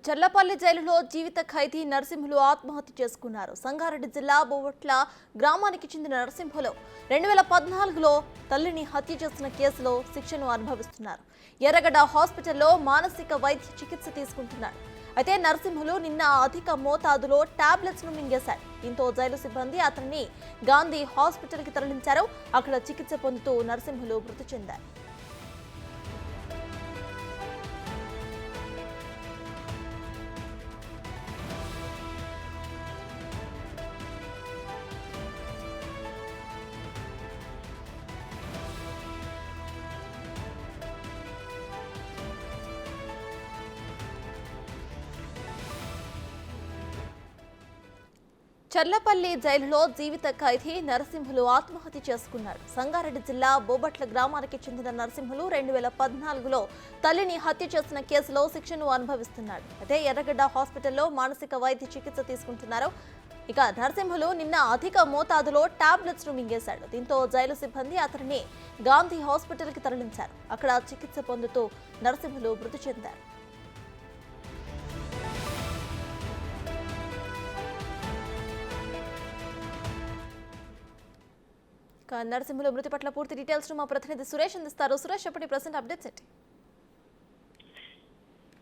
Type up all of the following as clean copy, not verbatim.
చర్లపల్లి జైలులో జీవిత ఖైదీ నరసింహులు ఆత్మహత్య చేసుకున్నారు. సంగారెడ్డి జిల్లా బోవట్ల గ్రామానికి చెందిన నరసింహులు 2014లో తల్లిని హత్య చేసిన కేసులో శిక్షను అనుభవిస్తున్నారు. ఎర్రగడ్డ హాస్పిటల్లో మానసిక వైద్య చికిత్స తీసుకుంటున్నాడు. అయితే నరసింహులు నిన్న అధిక మోతాదులో టాబ్లెట్స్ ను మింగేశాడు. దీంతో జైలు సిబ్బంది అతన్ని గాంధీ హాస్పిటల్ కి తరలించారు. అక్కడ చికిత్స పొందుతూ నరసింహులు మృతి చెందారు. చర్లపల్లి జైలులో జీవిత ఖైదీ నరసింహులు ఆత్మహత్య చేసుకున్నాడు. సంగారెడ్డి జిల్లా బోబట్ల గ్రామానికి చెందిన నరసింహులు 2014లో తల్లిని హత్య చేసిన కేసులో శిక్షను అనుభవిస్తున్నాడు. అయితే ఎర్రగడ్డ హాస్పిటల్లో మానసిక వైద్య చికిత్స తీసుకుంటున్నారు. ఇక నరసింహులు నిన్న అధిక మోతాదులో టాబ్లెట్స్ ను మింగేశాడు. దీంతో జైలు సిబ్బంది అతనిని గాంధీ హాస్పిటల్ కి తరలించారు. అక్కడ చికిత్స పొందుతూ నరసింహులు మృతి చెందారు. నరసింహులు మృతి పట్ల పూర్తి డీటెయిల్స్ మా ప్రతినిధి సురేష్ అందిస్తారు. సురేష్, చెప్పండి ప్రెసెంట్ అప్డేట్స్ ఏంటి?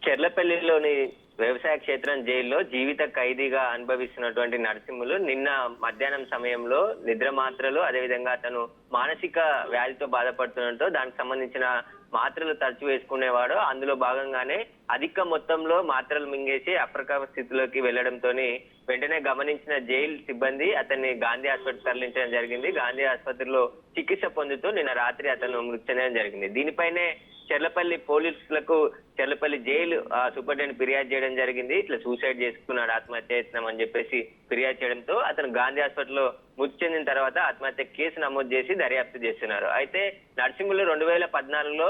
చెర్లపల్లిలోని వ్యవసాయ క్షేత్రం జైల్లో జీవిత ఖైదీగా అనుభవిస్తున్నటువంటి నరసింహులు నిన్న మధ్యాహ్నం సమయంలో నిద్ర మాత్రలు, అదేవిధంగా అతను మానసిక వ్యాధితో బాధపడుతుండటంతో దానికి సంబంధించిన మాత్రలు తరచు వేసుకునేవాడు. అందులో భాగంగానే అధిక మొత్తంలో మాత్రలు మింగేసి అప్రకామ స్థితిలోకి వెళ్లడంతో వెంటనే గమనించిన జైలు సిబ్బంది అతన్ని గాంధీ ఆసుపత్రికి తరలించడం జరిగింది. గాంధీ ఆసుపత్రిలో చికిత్స పొందుతూ నిన్న రాత్రి అతను మృతి చెందడం జరిగింది. దీనిపైనే చెర్లపల్లి పోలీసులకు చెర్లపల్లి జైలు సూపరింటెండెంట్ ఫిర్యాదు చేయడం జరిగింది. ఇట్లా సూసైడ్ చేసుకున్నాడు, ఆత్మహత్య చేస్తున్నాం అని చెప్పేసి ఫిర్యాదు చేయడంతో అతను గాంధీ హాస్పిటల్లో మృతి చెందిన తర్వాత ఆత్మహత్య కేసు నమోదు చేసి దర్యాప్తు చేస్తున్నారు. అయితే నరసింహులు 2014లో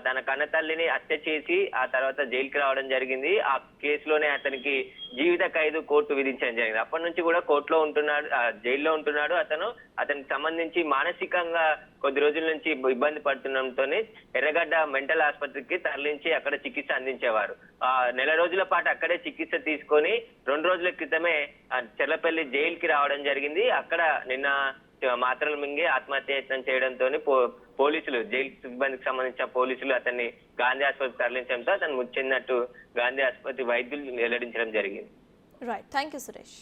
తన కన్నతల్లిని హత్య చేసి ఆ తర్వాత జైలుకి రావడం జరిగింది. ఆ కేసులోనే అతనికి జీవిత ఖైదు కోర్టు విధించడం జరిగింది. అప్పటి నుంచి కూడా కోర్టులో ఉంటున్నాడు, జైల్లో ఉంటున్నాడు. అతనికి సంబంధించి మానసికంగా కొద్ది రోజుల నుంచి ఇబ్బంది పడుతుండటంతోనే ఎర్రగడ్డ మెంటల్ ఆసుపత్రికి తరలించి అక్కడ చికిత్స అందించేవారు. నెల రోజుల పాటు అక్కడే చికిత్స తీసుకొని 2 రోజుల క్రితమే చెర్లపల్లి జైలుకి రావడం జరిగింది. అక్కడ నిన్న మాత్రలు మింగి ఆత్మహత్య యత్నం చేయడంతో పోలీసులు, జైలు సిబ్బందికి సంబంధించిన పోలీసులు అతన్ని గాంధీ ఆసుపత్రికి తరలించడంతో అతను మృతి చెందినట్టు గాంధీ ఆసుపత్రి వైద్యులు వెల్లడించడం జరిగింది. Right, thank you Suresh.